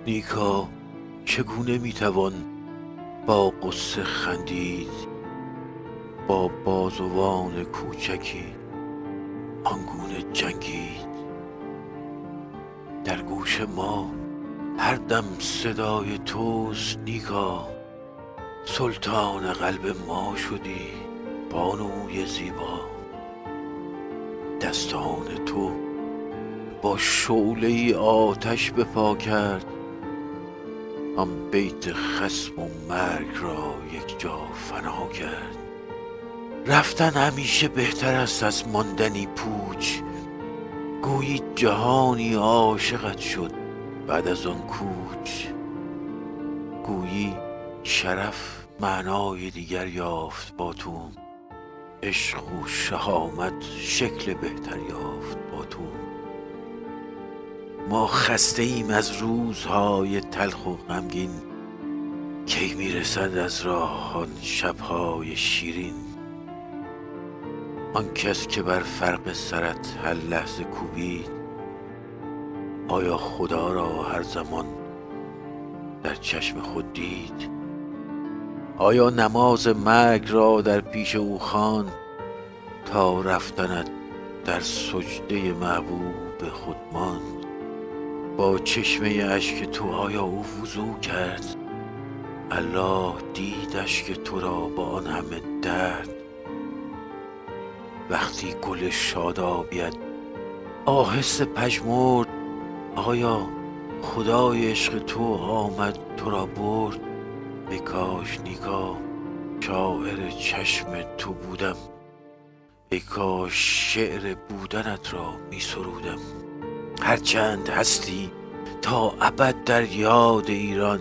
نیکا چگونه میتوان با غصه خندید، با بازوان کوچکی آنگونه جنگید؟ در گوش ما هر دم صدای توست نیکا، سلطان قلب ما شدی بانوی زیبا. دستان تو با شعله آتش به پا کرد آن بیت خصم و مرگ را یک جا فنا کرد. رفتن همیشه بهتر است از ماندنی پوچ، گویی جهانی عاشقت شد بعد از آن کوچ. گویی شرف معنای دیگر یافت با تو، عشق و شهامت شکل بهتر یافت با تو. ما خسته ایم از روزهای تلخ و غمگین، کی میرسد از راه آن شبهای شیرین؟ آن کس که بر فرق سرت هر لحظه کوبید، آیا خدا را هر زمان در چشم خود دید؟ آیا نماز مرگ را در پیش او خواند تا رفتنت در سجده محبوب خود ماند؟ با چشمه اشک تو آیا او وضو کرد؟ الله دید اشک تو را با آن همه درد. وقتی گل شادابیت آهسته پژمرد، آیا خدای عشق تو آمد تو را برد؟ ای کاش نیکا شاعر چشم تو بودم، ای کاش شعر بودنت را می سرودم. هرچند هستی تا ابد در یاد ایران،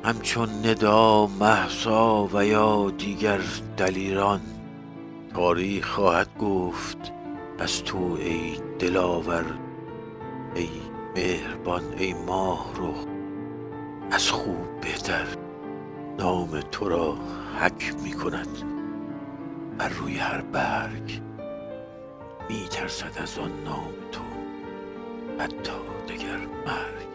همچون ندا مهسا و یا دیگر دلیران. تاریخ خواهد گفت از تو ای دلاور، ای مهربان، ای ماه رخ، از خوب بهتر نام تو را حک می کند بر روی هر برگ. می ترسد از آن نام تو حتی دگر مرگ.